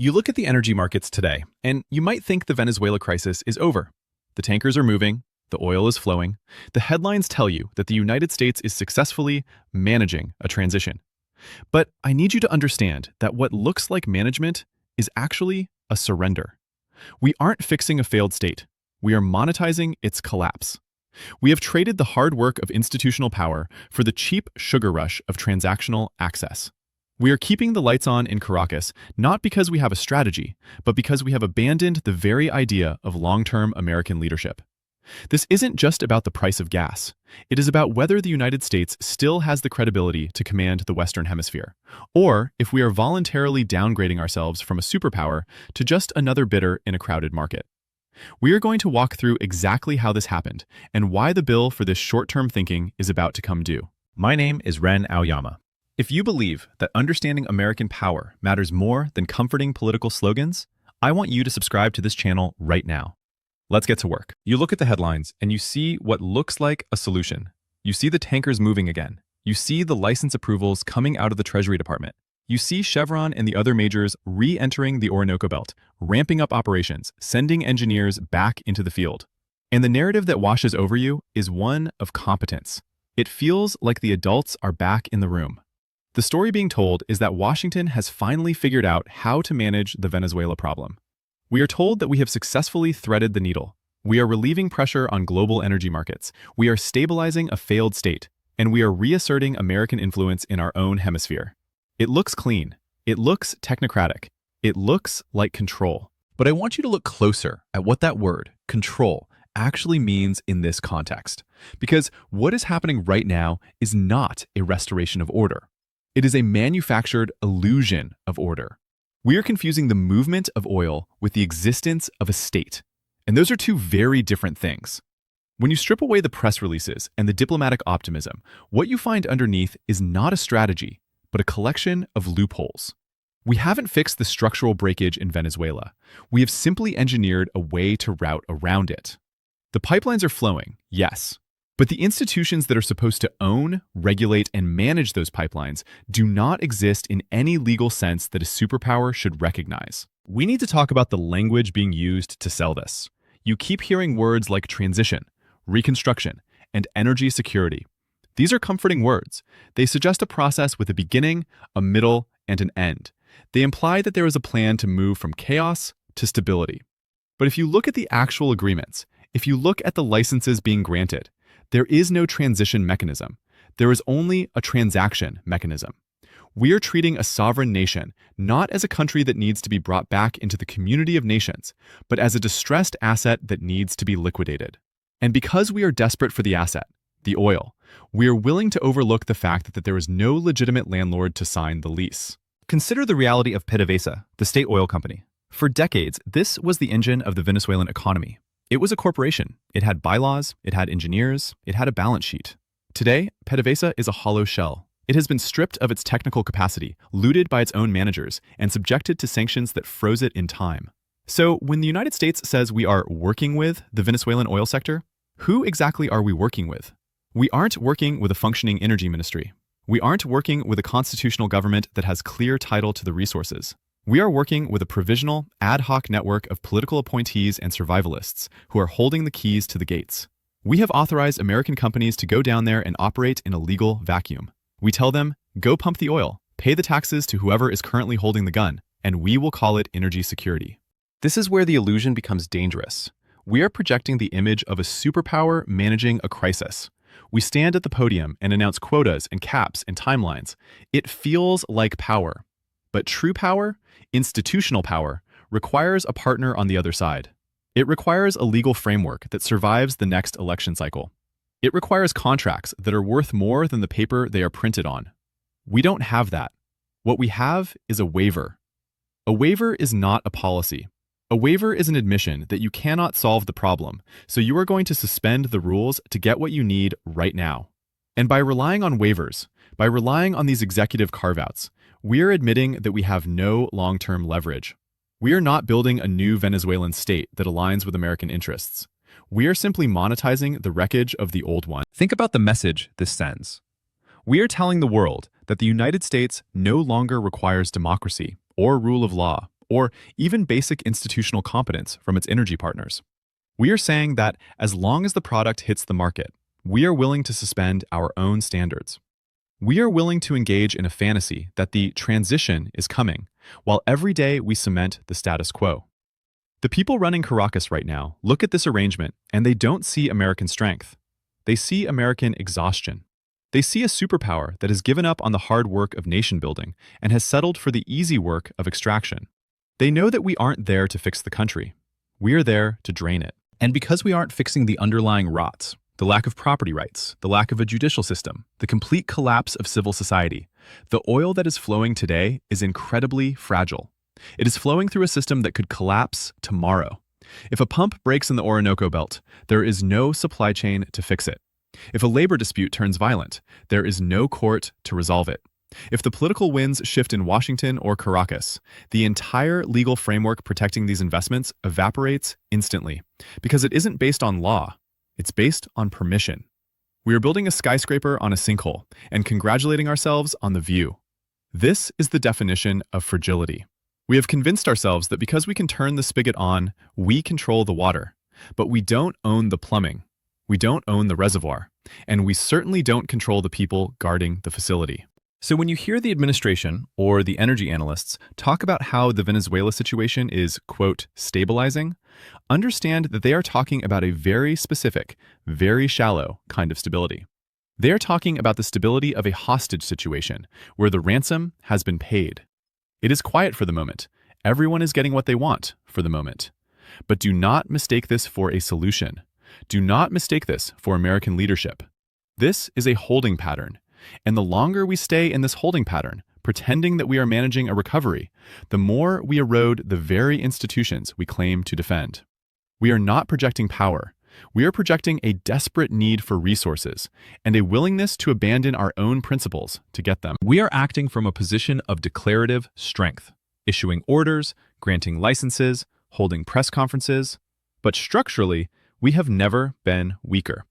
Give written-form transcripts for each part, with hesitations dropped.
You look at the energy markets today, and you might think the Venezuela crisis is over. The tankers are moving, the oil is flowing. The headlines tell you that the United States is successfully managing a transition. But I need you to understand that what looks like management is actually a surrender. We aren't fixing a failed state. We are monetizing its collapse. We have traded the hard work of institutional power for the cheap sugar rush of transactional access. We are keeping the lights on in Caracas not because we have a strategy, but because we have abandoned the very idea of long-term American leadership. This isn't just about the price of gas. It is about whether the United States still has the credibility to command the Western Hemisphere, or if we are voluntarily downgrading ourselves from a superpower to just another bidder in a crowded market. We are going to walk through exactly how this happened and why the bill for this short-term thinking is about to come due. My name is Ren Aoyama. If you believe that understanding American power matters more than comforting political slogans, I want you to subscribe to this channel right now. Let's get to work. You look at the headlines and you see what looks like a solution. You see the tankers moving again. You see the license approvals coming out of the Treasury Department. You see Chevron and the other majors re-entering the Orinoco Belt, ramping up operations, sending engineers back into the field. And the narrative that washes over you is one of competence. It feels like the adults are back in the room. The story being told is that Washington has finally figured out how to manage the Venezuela problem. We are told that we have successfully threaded the needle. We are relieving pressure on global energy markets. We are stabilizing a failed state, and we are reasserting American influence in our own hemisphere. It looks clean. It looks technocratic. It looks like control. But I want you to look closer at what that word, control, actually means in this context. Because what is happening right now is not a restoration of order. It is a manufactured illusion of order. We are confusing the movement of oil with the existence of a state. And those are two very different things. When you strip away the press releases and the diplomatic optimism, what you find underneath is not a strategy, but a collection of loopholes. We haven't fixed the structural breakage in Venezuela. We have simply engineered a way to route around it. The pipelines are flowing, yes. But the institutions that are supposed to own, regulate, and manage those pipelines do not exist in any legal sense that a superpower should recognize. We need to talk about the language being used to sell this. You keep hearing words like transition, reconstruction, and energy security. These are comforting words. They suggest a process with a beginning, a middle, and an end. They imply that there is a plan to move from chaos to stability. But if you look at the actual agreements, if you look at the licenses being granted, there is no transition mechanism. There is only a transaction mechanism. We are treating a sovereign nation not as a country that needs to be brought back into the community of nations, but as a distressed asset that needs to be liquidated. And because we are desperate for the asset, the oil, we are willing to overlook the fact that there is no legitimate landlord to sign the lease. Consider the reality of PDVSA, the state oil company. For decades, this was the engine of the Venezuelan economy. It was a corporation. It had bylaws, it had engineers, it had a balance sheet. Today, PDVSA is a hollow shell. It has been stripped of its technical capacity, looted by its own managers, and subjected to sanctions that froze it in time. So when the United States says we are working with the Venezuelan oil sector, who exactly are we working with? We aren't working with a functioning energy ministry. We aren't working with a constitutional government that has clear title to the resources. We are working with a provisional, ad hoc network of political appointees and survivalists who are holding the keys to the gates. We have authorized American companies to go down there and operate in a legal vacuum. We tell them, go pump the oil, pay the taxes to whoever is currently holding the gun, and we will call it energy security. This is where the illusion becomes dangerous. We are projecting the image of a superpower managing a crisis. We stand at the podium and announce quotas and caps and timelines. It feels like power. But true power, institutional power, requires a partner on the other side. It requires a legal framework that survives the next election cycle. It requires contracts that are worth more than the paper they are printed on. We don't have that. What we have is a waiver. A waiver is not a policy. A waiver is an admission that you cannot solve the problem, so you are going to suspend the rules to get what you need right now. And by relying on waivers, by relying on these executive carve-outs, we are admitting that we have no long-term leverage. We are not building a new Venezuelan state that aligns with American interests. We are simply monetizing the wreckage of the old one. Think about the message this sends. We are telling the world that the United States no longer requires democracy or rule of law or even basic institutional competence from its energy partners. We are saying that as long as the product hits the market, we are willing to suspend our own standards. We are willing to engage in a fantasy that the transition is coming, while every day we cement the status quo. The people running Caracas right now look at this arrangement and they don't see American strength. They see American exhaustion. They see a superpower that has given up on the hard work of nation building and has settled for the easy work of extraction. They know that we aren't there to fix the country. We are there to drain it. And because we aren't fixing the underlying rots, the lack of property rights, the lack of a judicial system, the complete collapse of civil society, the oil that is flowing today is incredibly fragile. It is flowing through a system that could collapse tomorrow. If a pump breaks in the Orinoco Belt, there is no supply chain to fix it. If a labor dispute turns violent, there is no court to resolve it. If the political winds shift in Washington or Caracas, the entire legal framework protecting these investments evaporates instantly, because it isn't based on law, it's based on permission. We are building a skyscraper on a sinkhole and congratulating ourselves on the view. This is the definition of fragility. We have convinced ourselves that because we can turn the spigot on, we control the water. But we don't own the plumbing. We don't own the reservoir. And we certainly don't control the people guarding the facility. So when you hear the administration or the energy analysts talk about how the Venezuela situation is, quote, stabilizing, understand that they are talking about a very specific, very shallow kind of stability. They are talking about the stability of a hostage situation where the ransom has been paid. It is quiet for the moment. Everyone is getting what they want for the moment. But do not mistake this for a solution. Do not mistake this for American leadership. This is a holding pattern. And the longer we stay in this holding pattern, pretending that we are managing a recovery, the more we erode the very institutions we claim to defend. We are not projecting power. We are projecting a desperate need for resources and a willingness to abandon our own principles to get them. We are acting from a position of declarative strength, issuing orders, granting licenses, holding press conferences. But structurally, we have never been weaker.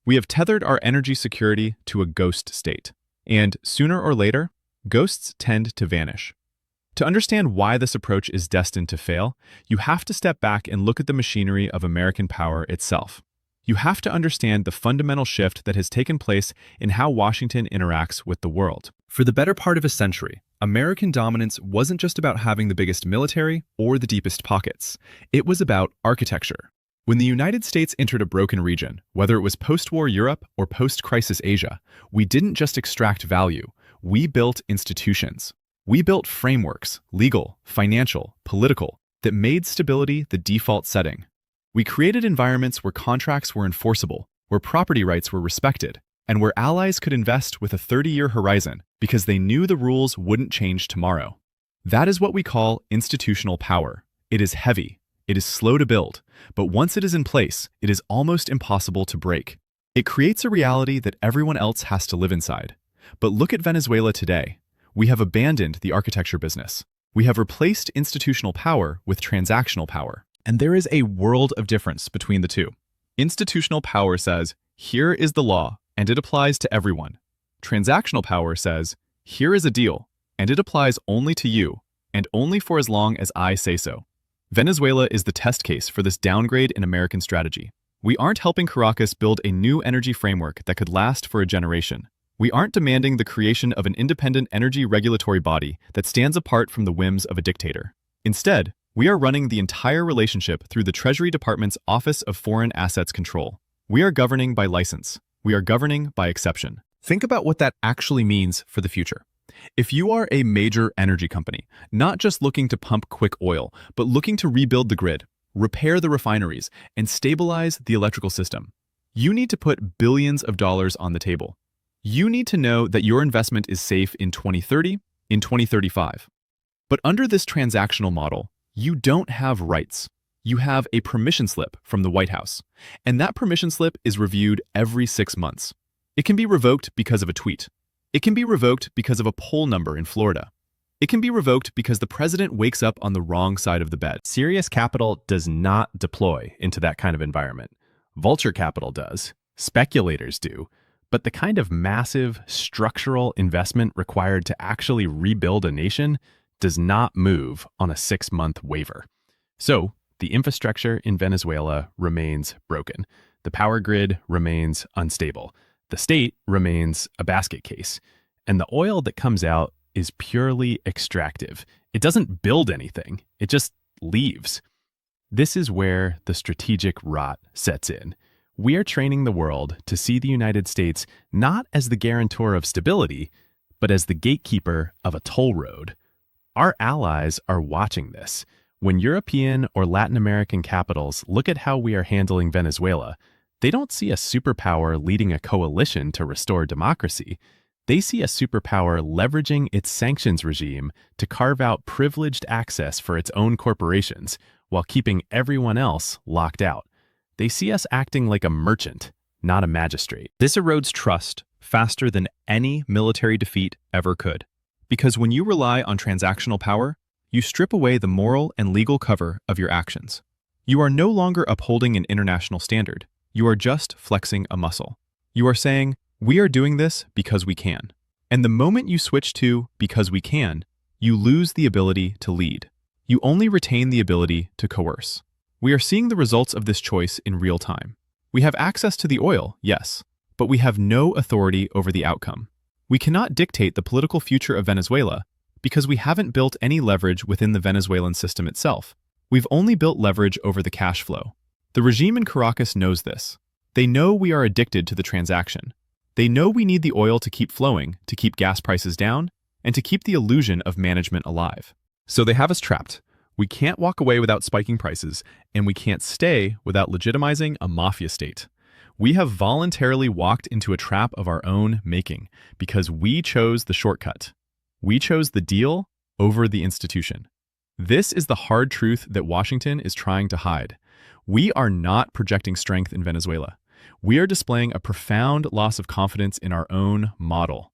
We have tethered our energy security to a ghost state. And sooner or later, ghosts tend to vanish. To understand why this approach is destined to fail, you have to step back and look at the machinery of American power itself. You have to understand the fundamental shift that has taken place in how Washington interacts with the world. For the better part of a century, American dominance wasn't just about having the biggest military or the deepest pockets. It was about architecture. When the United States entered a broken region, whether it was post-war Europe or post-crisis Asia, we didn't just extract value, we built institutions. We built frameworks, legal, financial, political, that made stability the default setting. We created environments where contracts were enforceable, where property rights were respected, and where allies could invest with a 30-year horizon because they knew the rules wouldn't change tomorrow. That is what we call institutional power. It is heavy. It is slow to build, but once it is in place, it is almost impossible to break. It creates a reality that everyone else has to live inside. But look at Venezuela today. We have abandoned the architecture business. We have replaced institutional power with transactional power. And there is a world of difference between the two. Institutional power says, here is the law, and it applies to everyone. Transactional power says, here is a deal, and it applies only to you, and only for as long as I say so. Venezuela is the test case for this downgrade in American strategy. We aren't helping Caracas build a new energy framework that could last for a generation. We aren't demanding the creation of an independent energy regulatory body that stands apart from the whims of a dictator. Instead, we are running the entire relationship through the Treasury Department's Office of Foreign Assets Control. We are governing by license. We are governing by exception. Think about what that actually means for the future. If you are a major energy company, not just looking to pump quick oil, but looking to rebuild the grid, repair the refineries, and stabilize the electrical system, you need to put billions of dollars on the table. You need to know that your investment is safe in 2030, in 2035. But under this transactional model, you don't have rights. You have a permission slip from the White House, and that permission slip is reviewed every 6 months. It can be revoked because of a tweet. It can be revoked because of a poll number in Florida. It can be revoked because the president wakes up on the wrong side of the bed. Serious capital does not deploy into that kind of environment. Vulture capital does. Speculators do. But the kind of massive structural investment required to actually rebuild a nation does not move on a 6-month waiver. So, the infrastructure in Venezuela remains broken. The power grid remains unstable. The state remains a basket case. And the oil that comes out is purely extractive. It doesn't build anything. It just leaves. This is where the strategic rot sets in. We are training the world to see the United States not as the guarantor of stability, but as the gatekeeper of a toll road. Our allies are watching this. When European or Latin American capitals look at how we are handling Venezuela, they don't see a superpower leading a coalition to restore democracy. They see a superpower leveraging its sanctions regime to carve out privileged access for its own corporations while keeping everyone else locked out. They see us acting like a merchant, not a magistrate. This erodes trust faster than any military defeat ever could. Because when you rely on transactional power, you strip away the moral and legal cover of your actions. You are no longer upholding an international standard. You are just flexing a muscle. You are saying, we are doing this because we can. And the moment you switch to because we can, you lose the ability to lead. You only retain the ability to coerce. We are seeing the results of this choice in real time. We have access to the oil, yes, but we have no authority over the outcome. We cannot dictate the political future of Venezuela because we haven't built any leverage within the Venezuelan system itself. We've only built leverage over the cash flow. The regime in Caracas knows this. They know we are addicted to the transaction. They know we need the oil to keep flowing, to keep gas prices down, and to keep the illusion of management alive. So they have us trapped. We can't walk away without spiking prices, and we can't stay without legitimizing a mafia state. We have voluntarily walked into a trap of our own making because we chose the shortcut. We chose the deal over the institution. This is the hard truth that Washington is trying to hide. We are not projecting strength in Venezuela. We are displaying a profound loss of confidence in our own model.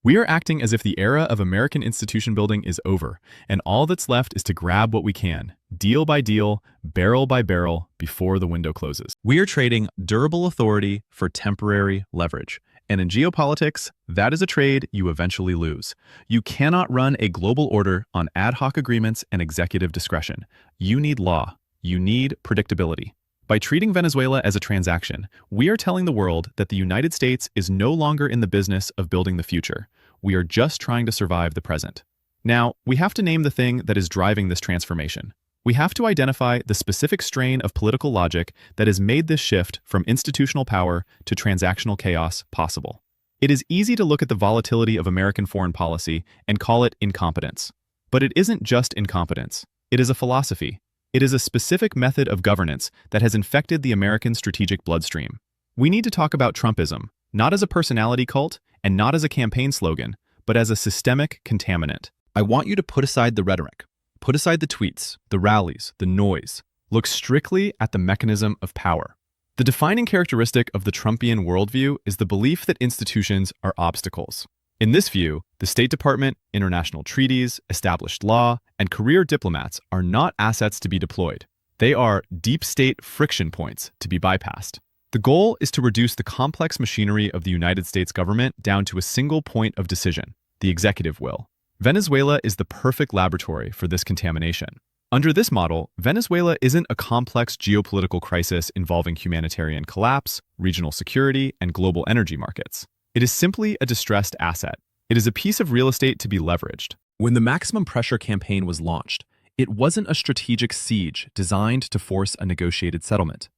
We are acting as if the era of American institution building is over, and all that's left is to grab what we can, deal by deal, barrel by barrel, before the window closes. We are trading durable authority for temporary leverage. And in geopolitics, that is a trade you eventually lose. You cannot run a global order on ad hoc agreements and executive discretion. You need law. You need predictability. By treating Venezuela as a transaction, we are telling the world that the United States is no longer in the business of building the future. We are just trying to survive the present. Now, we have to name the thing that is driving this transformation. We have to identify the specific strain of political logic that has made this shift from institutional power to transactional chaos possible. It is easy to look at the volatility of American foreign policy and call it incompetence. But it isn't just incompetence. It is a philosophy. It is a specific method of governance that has infected the American strategic bloodstream. We need to talk about Trumpism, not as a personality cult and not as a campaign slogan, but as a systemic contaminant. I want you to put aside the rhetoric. Put aside the tweets, the rallies, the noise. Look strictly at the mechanism of power. The defining characteristic of the Trumpian worldview is the belief that institutions are obstacles. In this view, the State Department, international treaties, established law, and career diplomats are not assets to be deployed. They are deep state friction points to be bypassed. The goal is to reduce the complex machinery of the United States government down to a single point of decision, the executive will. Venezuela is the perfect laboratory for this contamination. Under this model, Venezuela isn't a complex geopolitical crisis involving humanitarian collapse, regional security, and global energy markets. It is simply a distressed asset. It is a piece of real estate to be leveraged. When the maximum pressure campaign was launched, it wasn't a strategic siege designed to force a negotiated settlement.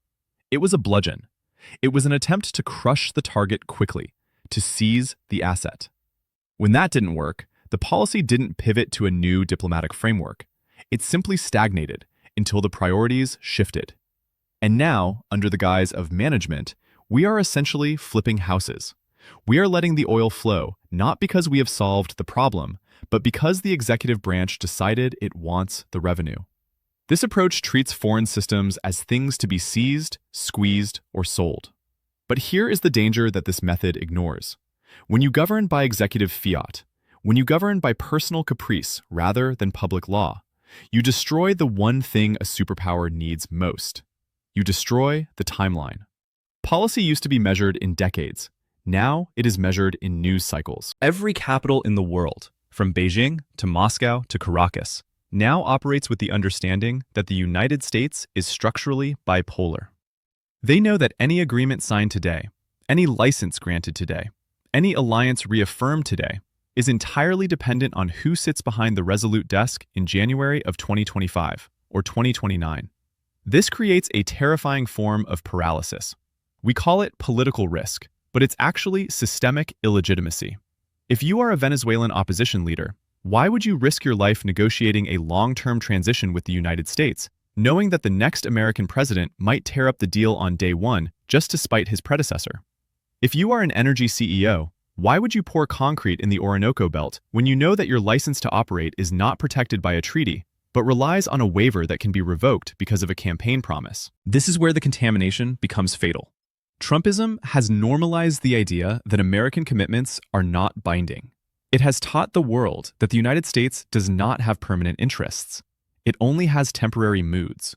It was a bludgeon. It was an attempt to crush the target quickly, to seize the asset. When that didn't work, the policy didn't pivot to a new diplomatic framework. It simply stagnated until the priorities shifted. And now, under the guise of management, we are essentially flipping houses. We are letting the oil flow, not because we have solved the problem, but because the executive branch decided it wants the revenue. This approach treats foreign systems as things to be seized, squeezed, or sold. But here is the danger that this method ignores. When you govern by executive fiat, when you govern by personal caprice rather than public law, you destroy the one thing a superpower needs most. You destroy the timeline. Policy used to be measured in decades. Now it is measured in news cycles. Every capital in the world, from Beijing to Moscow to Caracas, now operates with the understanding that the United States is structurally bipolar. They know that any agreement signed today, any license granted today, any alliance reaffirmed today, is entirely dependent on who sits behind the resolute desk in January of 2025 or 2029. This creates a terrifying form of paralysis. We call it political risk, but it's actually systemic illegitimacy. If you are a Venezuelan opposition leader, why would you risk your life negotiating a long-term transition with the United States, knowing that the next American president might tear up the deal on day one just to spite his predecessor? If you are an energy CEO, why would you pour concrete in the Orinoco Belt when you know that your license to operate is not protected by a treaty, but relies on a waiver that can be revoked because of a campaign promise? This is where the contamination becomes fatal. Trumpism has normalized the idea that American commitments are not binding. It has taught the world that the United States does not have permanent interests. It only has temporary moods.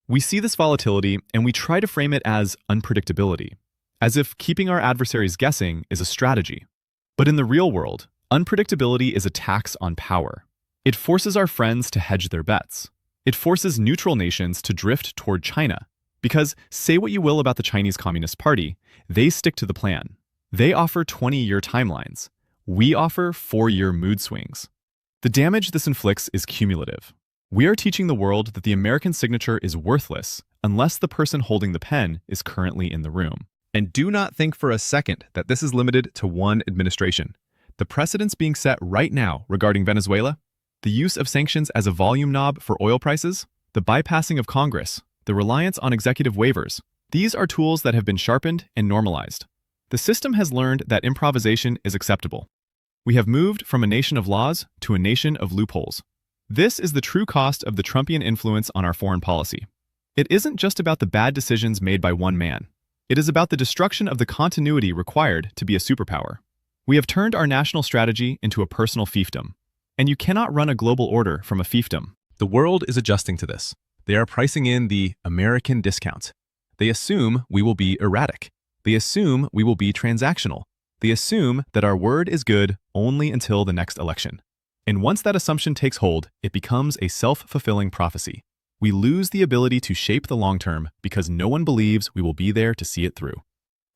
We see this volatility and we try to frame it as unpredictability, as if keeping our adversaries guessing is a strategy. But in the real world, unpredictability is a tax on power. It forces our friends to hedge their bets. It forces neutral nations to drift toward China. Because, say what you will about the Chinese Communist Party, they stick to the plan. They offer 20-year timelines. We offer 4-year mood swings. The damage this inflicts is cumulative. We are teaching the world that the American signature is worthless unless the person holding the pen is currently in the room. And do not think for a second that this is limited to one administration. The precedents being set right now regarding Venezuela, the use of sanctions as a volume knob for oil prices, the bypassing of Congress, the reliance on executive waivers, these are tools that have been sharpened and normalized. The system has learned that improvisation is acceptable. We have moved from a nation of laws to a nation of loopholes. This is the true cost of the Trumpian influence on our foreign policy. It isn't just about the bad decisions made by one man. It is about the destruction of the continuity required to be a superpower. We have turned our national strategy into a personal fiefdom. And you cannot run a global order from a fiefdom. The world is adjusting to this. They are pricing in the American discount. They assume we will be erratic. They assume we will be transactional. They assume that our word is good only until the next election. And once that assumption takes hold, it becomes a self-fulfilling prophecy. We lose the ability to shape the long term because no one believes we will be there to see it through.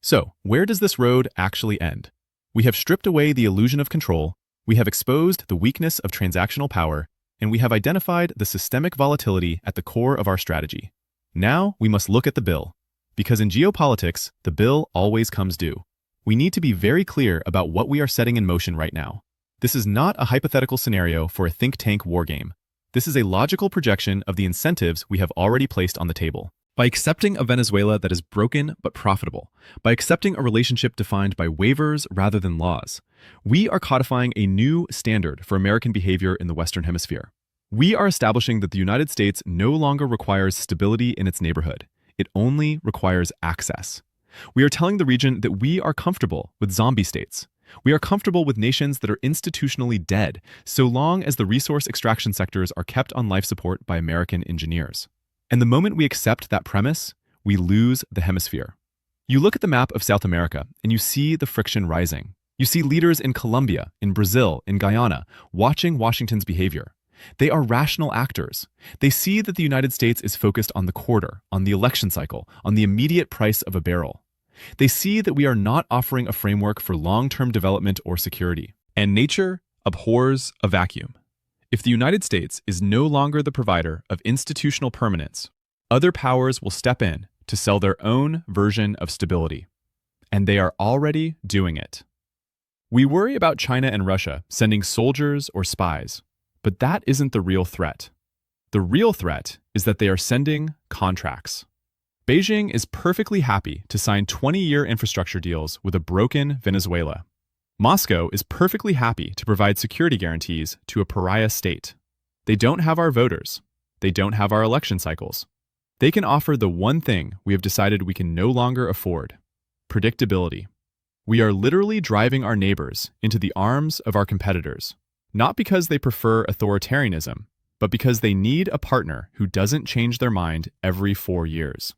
So, where does this road actually end? We have stripped away the illusion of control, we have exposed the weakness of transactional power, and we have identified the systemic volatility at the core of our strategy. Now we must look at the bill. Because in geopolitics, the bill always comes due. We need to be very clear about what we are setting in motion right now. This is not a hypothetical scenario for a think tank war game. This is a logical projection of the incentives we have already placed on the table. By accepting a Venezuela that is broken but profitable, by accepting a relationship defined by waivers rather than laws, we are codifying a new standard for American behavior in the Western Hemisphere. We are establishing that the United States no longer requires stability in its neighborhood. It only requires access. We are telling the region that we are comfortable with zombie states. We are comfortable with nations that are institutionally dead, so long as the resource extraction sectors are kept on life support by American engineers. And the moment we accept that premise, we lose the hemisphere. You look at the map of South America, and you see the friction rising. You see leaders in Colombia, in Brazil, in Guyana, watching Washington's behavior. They are rational actors. They see that the United States is focused on the quarter, on the election cycle, on the immediate price of a barrel. They see that we are not offering a framework for long-term development or security. And nature abhors a vacuum. If the United States is no longer the provider of institutional permanence, other powers will step in to sell their own version of stability. And they are already doing it. We worry about China and Russia sending soldiers or spies, but that isn't the real threat. The real threat is that they are sending contracts. Beijing is perfectly happy to sign 20-year infrastructure deals with a broken Venezuela. Moscow is perfectly happy to provide security guarantees to a pariah state. They don't have our voters. They don't have our election cycles. They can offer the one thing we have decided we can no longer afford: predictability. We are literally driving our neighbors into the arms of our competitors, not because they prefer authoritarianism, but because they need a partner who doesn't change their mind every 4 years.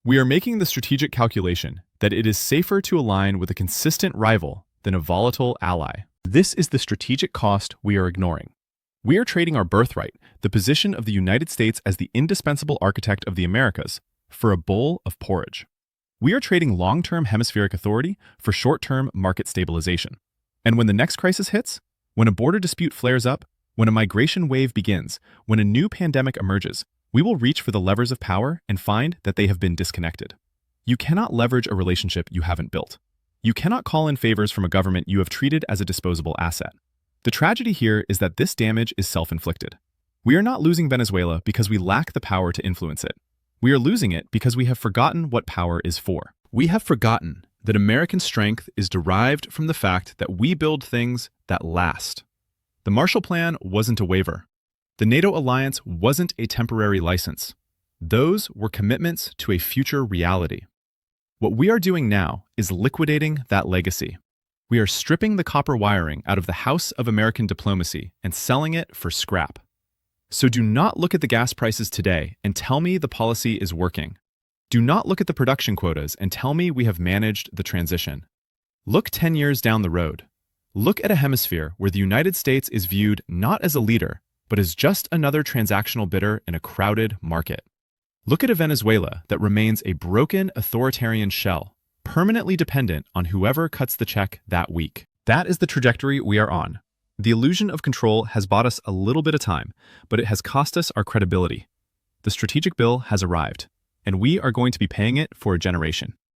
We are making the strategic calculation that it is safer to align with a consistent rival than a volatile ally. This is the strategic cost we are ignoring. We are trading our birthright, the position of the United States as the indispensable architect of the Americas, for a bowl of porridge. We are trading long-term hemispheric authority for short-term market stabilization. And when the next crisis hits, when a border dispute flares up, when a migration wave begins, when a new pandemic emerges, we will reach for the levers of power and find that they have been disconnected. You cannot leverage a relationship you haven't built. You cannot call in favors from a government you have treated as a disposable asset. The tragedy here is that this damage is self-inflicted. We are not losing Venezuela because we lack the power to influence it. We are losing it because we have forgotten what power is for. We have forgotten that American strength is derived from the fact that we build things that last. The Marshall Plan wasn't a waiver. The NATO alliance wasn't a temporary license. Those were commitments to a future reality. What we are doing now is liquidating that legacy. We are stripping the copper wiring out of the house of American diplomacy and selling it for scrap. So do not look at the gas prices today and tell me the policy is working. Do not look at the production quotas and tell me we have managed the transition. Look 10 years down the road. Look at a hemisphere where the United States is viewed not as a leader, but as just another transactional bidder in a crowded market. Look at a Venezuela that remains a broken authoritarian shell, permanently dependent on whoever cuts the check that week. That is the trajectory we are on. The illusion of control has bought us a little bit of time, but it has cost us our credibility. The strategic bill has arrived, and we are going to be paying it for a generation.